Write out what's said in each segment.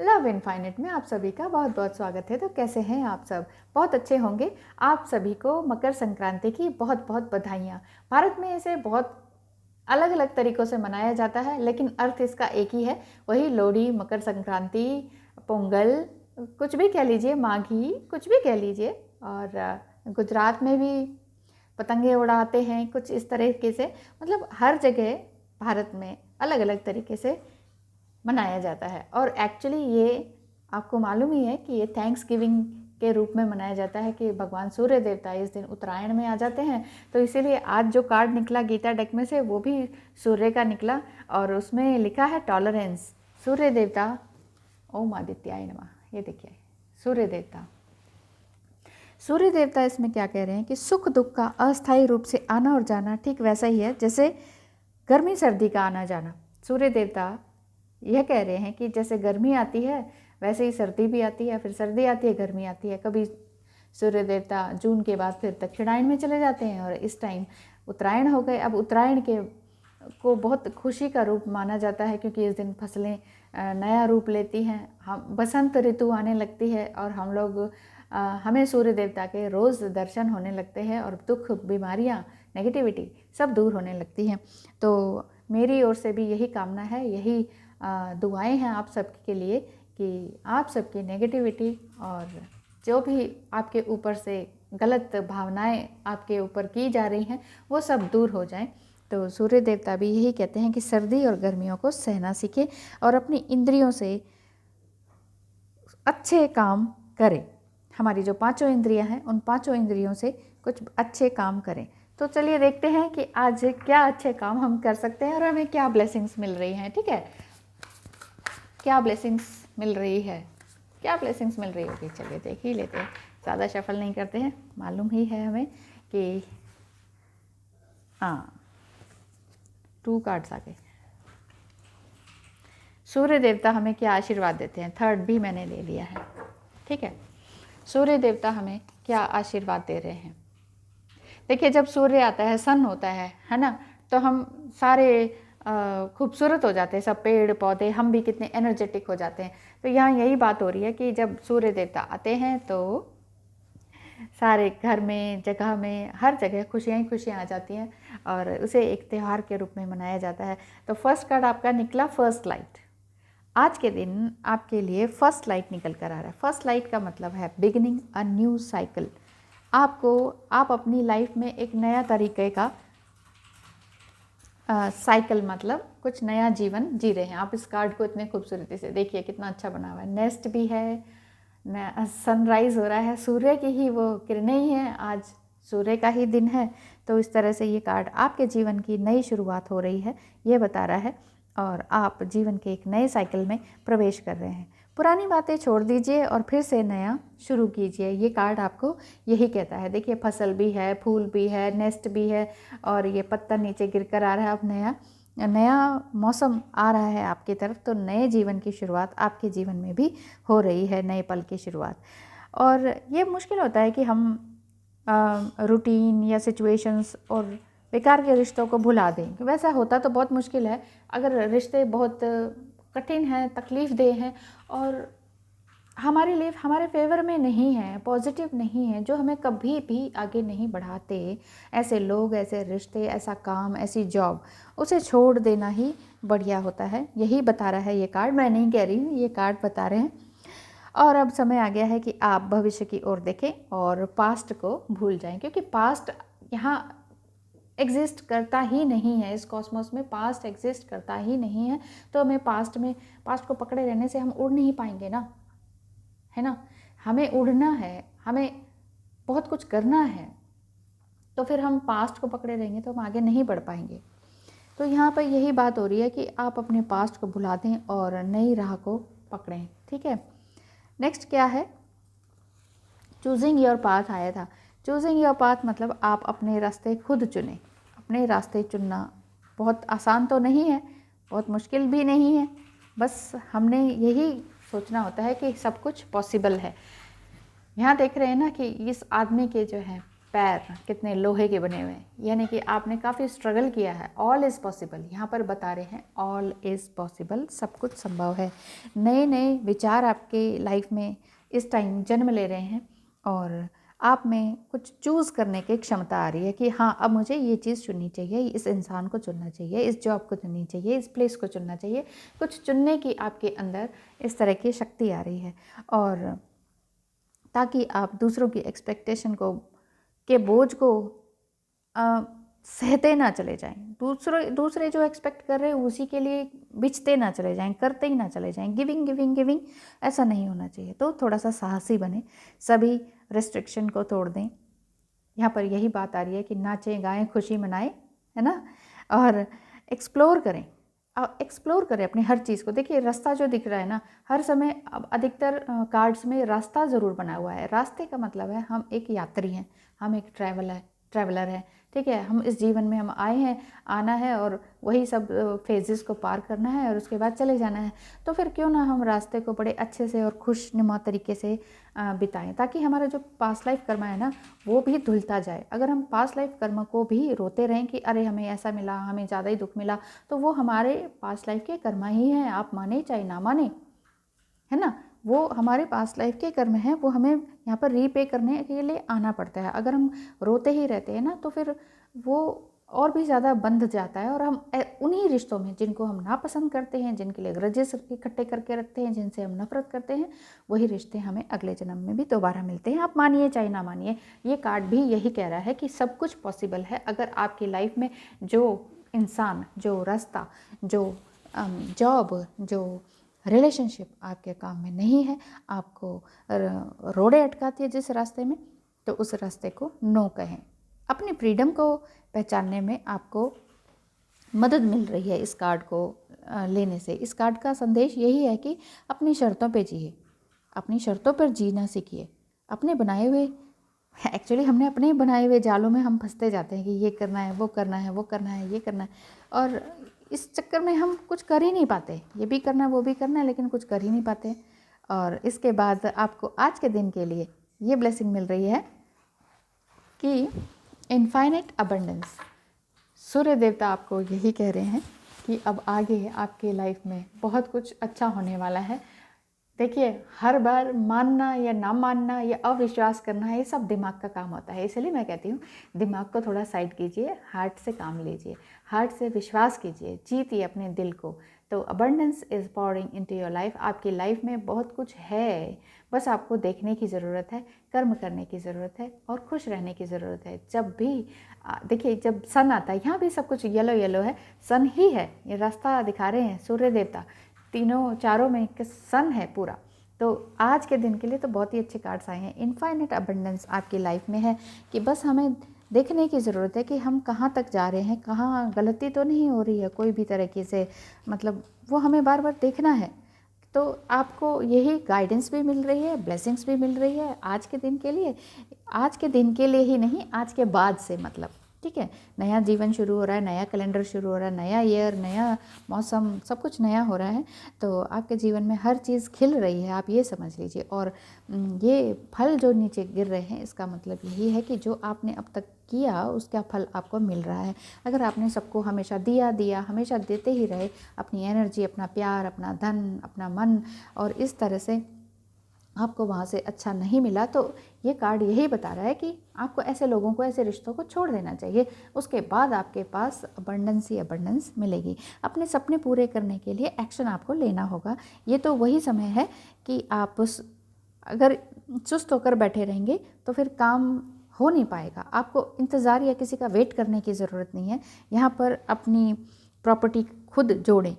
Love infinite में आप सभी का बहुत बहुत स्वागत है। तो कैसे हैं आप सब? बहुत अच्छे होंगे। आप सभी को मकर संक्रांति की बहुत बहुत बधाइयाँ। भारत में इसे बहुत अलग अलग तरीक़ों से मनाया जाता है, लेकिन अर्थ इसका एक ही है, वही लोहड़ी, मकर संक्रांति, पोंगल, कुछ भी कह लीजिए, माघी, कुछ भी कह लीजिए। और गुजरात में भी पतंगे उड़ाते हैं कुछ इस तरीके से। मतलब हर जगह भारत में अलग अलग तरीके से मनाया जाता है। और एक्चुअली ये आपको मालूम ही है कि ये थैंक्स गिविंग के रूप में मनाया जाता है कि भगवान सूर्य देवता इस दिन उत्तरायण में आ जाते हैं। तो इसीलिए आज जो कार्ड निकला गीता डेक में से वो भी सूर्य का निकला, और उसमें लिखा है टॉलरेंस। सूर्य देवता, ओम आदित्याय नमः। ये देखिए सूर्य देवता। सूर्य देवता इसमें क्या कह रहे हैं कि सुख दुख का अस्थायी रूप से आना और जाना ठीक वैसा ही है जैसे गर्मी सर्दी का आना जाना। सूर्य देवता यह कह रहे हैं कि जैसे गर्मी आती है वैसे ही सर्दी भी आती है, फिर सर्दी आती है, गर्मी आती है। कभी सूर्य देवता जून के बाद फिर दक्षिणायन में चले जाते हैं और इस टाइम उत्तरायण हो गए। अब उत्तरायण के को बहुत खुशी का रूप माना जाता है क्योंकि इस दिन फसलें नया रूप लेती हैं, हम बसंत ऋतु आने लगती है और हम लोग हमें सूर्य देवता के रोज़ दर्शन होने लगते हैं और दुख, बीमारियाँ, नेगेटिविटी सब दूर होने लगती हैं। तो मेरी ओर से भी यही कामना है, यही दुआएं हैं आप सबके लिए कि आप सबकी नेगेटिविटी और जो भी आपके ऊपर से गलत भावनाएं आपके ऊपर की जा रही हैं वो सब दूर हो जाएं। तो सूर्य देवता भी यही कहते हैं कि सर्दी और गर्मियों को सहना सीखें और अपनी इंद्रियों से अच्छे काम करें। हमारी जो पांचों इंद्रियां हैं उन पांचों इंद्रियों से कुछ अच्छे काम करें। तो चलिए देखते हैं कि आज क्या अच्छे काम हम कर सकते हैं और हमें क्या ब्लेसिंग्स मिल रही हैं। ठीक है, क्या ब्लेसिंग्स मिल रही है, क्या ब्लेसिंग्स मिल रही होगी, चलिए देख ही लेते हैं। ज़्यादा शफल नहीं करते हैं, मालूम ही है हमें कि हाँ 2 कार्ड्स आ गए। सूर्य देवता हमें क्या आशीर्वाद देते हैं, थर्ड भी मैंने ले लिया है। ठीक है, सूर्य देवता हमें क्या आशीर्वाद दे रहे हैं। देखिए जब सूर्य आता है, सन होता है ना, तो हम सारे खूबसूरत हो जाते हैं, सब पेड़ पौधे, हम भी कितने एनर्जेटिक हो जाते हैं। तो यहाँ यही बात हो रही है कि जब सूर्य देवता आते हैं तो सारे घर में, जगह में, हर जगह खुशियाँ ही खुशियाँ आ जाती हैं और उसे एक त्यौहार के रूप में मनाया जाता है। तो फर्स्ट कार्ड आपका निकला फर्स्ट लाइट। आज के दिन आपके लिए फर्स्ट लाइट निकल कर आ रहा है। फर्स्ट लाइट का मतलब है बिगिनिंग अ न्यू साइकिल। आप अपनी लाइफ में एक नया तरीके का साइकिल, मतलब कुछ नया जीवन जी रहे हैं। आप इस कार्ड को इतने खूबसूरती से देखिए, कितना अच्छा बना हुआ है। नेस्ट भी है, सनराइज़ हो रहा है, सूर्य की ही वो किरणें ही हैं, आज सूर्य का ही दिन है। तो इस तरह से ये कार्ड आपके जीवन की नई शुरुआत हो रही है, ये बता रहा है और आप जीवन के एक नए साइकिल में प्रवेश कर रहे हैं। पुरानी बातें छोड़ दीजिए और फिर से नया शुरू कीजिए, ये कार्ड आपको यही कहता है। देखिए फसल भी है, फूल भी है, नेस्ट भी है और ये पत्ता नीचे गिर कर आ रहा है। अब नया मौसम आ रहा है आपकी तरफ, तो नए जीवन की शुरुआत आपके जीवन में भी हो रही है, नए पल की शुरुआत। और ये मुश्किल होता है कि हम रूटीन या सिचुएशंस और बेकार के रिश्तों को भुला दें। वैसा होता तो बहुत मुश्किल है अगर रिश्ते बहुत कठिन हैं, तकलीफ़ दे हैं और हमारे लिए, हमारे फेवर में नहीं है, पॉजिटिव नहीं है, जो हमें कभी भी आगे नहीं बढ़ाते। ऐसे लोग, ऐसे रिश्ते, ऐसा काम, ऐसी जॉब, उसे छोड़ देना ही बढ़िया होता है। यही बता रहा है ये कार्ड, मैं नहीं कह रही हूँ, ये कार्ड बता रहे हैं। और अब समय आ गया है कि आप भविष्य की ओर देखें और पास्ट को भूल जाएं, क्योंकि पास्ट यहाँ एग्जिस्ट करता ही नहीं है। इस कॉस्मोस में पास्ट एग्जिस्ट करता ही नहीं है। तो हमें पास्ट को पकड़े रहने से हम उड़ नहीं पाएंगे ना, है ना। हमें उड़ना है, हमें बहुत कुछ करना है, तो फिर हम पास्ट को पकड़े रहेंगे तो हम आगे नहीं बढ़ पाएंगे। तो यहाँ पर यही बात हो रही है कि आप अपने पास्ट को भुला दें और नई राह को पकड़ें। ठीक है, नेक्स्ट क्या है, चूजिंग योर पाथ आया था। चूजिंग योर पाथ मतलब आप अपने रास्ते खुद चुनें। अपने रास्ते चुनना बहुत आसान तो नहीं है, बहुत मुश्किल भी नहीं है, बस हमने यही सोचना होता है कि सब कुछ पॉसिबल है। यहाँ देख रहे हैं ना कि इस आदमी के जो है पैर कितने लोहे के बने हुए हैं, यानी कि आपने काफ़ी स्ट्रगल किया है। ऑल इज़ पॉसिबल, यहाँ पर बता रहे हैं ऑल इज़ पॉसिबल, सब कुछ संभव है। नए नए विचार आपके लाइफ में इस टाइम जन्म ले रहे हैं और आप में कुछ चूज़ करने की क्षमता आ रही है कि हाँ, अब मुझे ये चीज़ चुननी चाहिए, इस इंसान को चुनना चाहिए, इस जॉब को चुननी चाहिए, इस प्लेस को चुनना चाहिए। कुछ चुनने की आपके अंदर इस तरह की शक्ति आ रही है, और ताकि आप दूसरों की एक्सपेक्टेशन को के बोझ को सहते ना चले जाएं, दूसरे जो एक्सपेक्ट कर रहे हैं उसी के लिए बिचते ना चले जाएं, करते ही ना चले जाएं, गिविंग गिविंग गिविंग, ऐसा नहीं होना चाहिए। तो थोड़ा सा साहसी बने, सभी रेस्ट्रिक्शन को तोड़ दें। यहाँ पर यही बात आ रही है कि नाचें गाएं खुशी मनाएं, है ना, और एक्सप्लोर करें, एक्सप्लोर करें अपनी हर चीज़ को। देखिए रास्ता जो दिख रहा है ना, हर समय अब अधिकतर कार्ड्स में रास्ता ज़रूर बना हुआ है। रास्ते का मतलब है हम एक यात्री हैं, हम एक ट्रैवलर है, ठीक है। हम इस जीवन में हम आए हैं, आना है और वही सब फेजेस को पार करना है और उसके बाद चले जाना है। तो फिर क्यों ना हम रास्ते को बड़े अच्छे से और खुशनुमा तरीके से बिताएं, ताकि हमारा जो पास्ट लाइफ कर्म है ना वो भी धुलता जाए। अगर हम पास्ट लाइफ कर्म को भी रोते रहें कि अरे हमें ऐसा मिला, हमें ज़्यादा ही दुख मिला, तो वो हमारे पास्ट लाइफ के कर्म ही हैं, आप माने चाहे ना माने, है ना। वो हमारे पास्ट लाइफ के कर्म हैं, वो हमें यहाँ पर रीपे करने के लिए आना पड़ता है। अगर हम रोते ही रहते हैं ना तो फिर वो और भी ज़्यादा बंध जाता है, और हम उन्हीं रिश्तों में जिनको हम नापसंद करते हैं, जिनके लिए ग्रजेस इकट्ठे करके रखते हैं, जिनसे हम नफरत करते हैं, वही रिश्ते हमें अगले जन्म में भी दोबारा मिलते हैं। आप मानिए चाहे ना मानिए, ये कार्ड भी यही कह रहा है कि सब कुछ पॉसिबल है। अगर आपकी लाइफ में जो इंसान, जो रास्ता, जो जॉब, जो रिलेशनशिप आपके काम में नहीं है, आपको रोड़े अटकाती है जिस रास्ते में, तो उस रास्ते को नो कहें। अपनी फ्रीडम को पहचानने में आपको मदद मिल रही है इस कार्ड को लेने से। इस कार्ड का संदेश यही है कि अपनी शर्तों पे जिए, अपनी शर्तों पर जीना सीखिए। अपने बनाए हुए, एक्चुअली हमने अपने बनाए हुए जालों में हम फंसते जाते हैं कि ये करना है, वो करना है, वो करना है, ये करना है, और इस चक्कर में हम कुछ कर ही नहीं पाते। ये भी करना है, वो भी करना है, लेकिन कुछ कर ही नहीं पाते। और इसके बाद आपको आज के दिन के लिए ये ब्लेसिंग मिल रही है कि इनफाइनाइट अबंडेंस। सूर्य देवता आपको यही कह रहे हैं कि अब आगे आपके लाइफ में बहुत कुछ अच्छा होने वाला है। देखिए हर बार मानना या ना मानना या अविश्वास करना, ये सब दिमाग का काम होता है। इसलिए मैं कहती हूँ दिमाग को थोड़ा साइड कीजिए, हार्ट से काम लीजिए, हार्ट से विश्वास कीजिए, जीतिए अपने दिल को। तो abundance is pouring into your life. आपकी लाइफ में बहुत कुछ है, बस आपको देखने की ज़रूरत है, कर्म करने की ज़रूरत है और खुश रहने की ज़रूरत है। जब भी देखिए जब सन आता है, यहाँ भी सब कुछ येलो येलो है, सन ही है, ये रास्ता दिखा रहे हैं सूर्य देवता, तीनों चारों में सन है पूरा। तो आज के दिन के लिए तो बहुत ही अच्छे कार्ड्स आए हैं। इनफाइनाइट अबंडेंस आपकी लाइफ में है कि बस हमें देखने की ज़रूरत है कि हम कहाँ तक जा रहे हैं, कहाँ गलती तो नहीं हो रही है कोई भी तरीके से, मतलब वो हमें बार बार देखना है। तो आपको यही गाइडेंस भी मिल रही है, ब्लेसिंग्स भी मिल रही है आज के दिन के लिए। आज के दिन के लिए ही नहीं, आज के बाद से, मतलब ठीक है, नया जीवन शुरू हो रहा है, नया कैलेंडर शुरू हो रहा है, नया ईयर, नया मौसम, सब कुछ नया हो रहा है। तो आपके जीवन में हर चीज़ खिल रही है, आप ये समझ लीजिए। और ये फल जो नीचे गिर रहे हैं, इसका मतलब यही है कि जो आपने अब तक किया उसका फल आपको मिल रहा है। अगर आपने सबको हमेशा दिया हमेशा देते ही रहे, अपनी एनर्जी, अपना प्यार, अपना धन, अपना मन, और इस तरह से आपको वहाँ से अच्छा नहीं मिला, तो ये कार्ड यही बता रहा है कि आपको ऐसे लोगों को, ऐसे रिश्तों को छोड़ देना चाहिए। उसके बाद आपके पास अबंडेंस ही अबंडेंस मिलेगी। अपने सपने पूरे करने के लिए एक्शन आपको लेना होगा। ये तो वही समय है कि आप अगर सुस्त होकर बैठे रहेंगे तो फिर काम हो नहीं पाएगा। आपको इंतज़ार या किसी का वेट करने की ज़रूरत नहीं है। यहाँ पर अपनी प्रॉपर्टी खुद जोड़ें,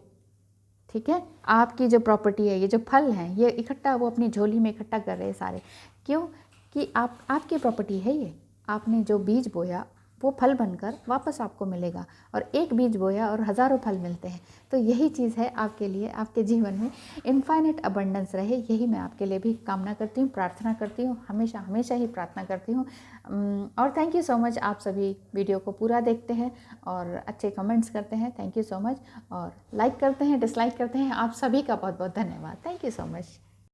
ठीक है। आपकी जो प्रॉपर्टी है, ये जो फल हैं, ये इकट्ठा वो अपनी झोली में इकट्ठा कर रहे हैं सारे। क्यों? कि आपकी प्रॉपर्टी है ये। आपने जो बीज बोया वो फल बनकर वापस आपको मिलेगा, और एक बीज बोया और हज़ारों फल मिलते हैं। तो यही चीज़ है आपके लिए, आपके जीवन में इनफाइनाइट अबंडेंस रहे, यही मैं आपके लिए भी कामना करती हूँ, प्रार्थना करती हूँ, हमेशा हमेशा ही प्रार्थना करती हूँ। और थैंक यू सो मच, आप सभी वीडियो को पूरा देखते हैं और अच्छे कमेंट्स करते हैं, थैंक यू सो मच। और लाइक करते हैं, डिसलाइक करते हैं, आप सभी का बहुत बहुत धन्यवाद। Thank you so much.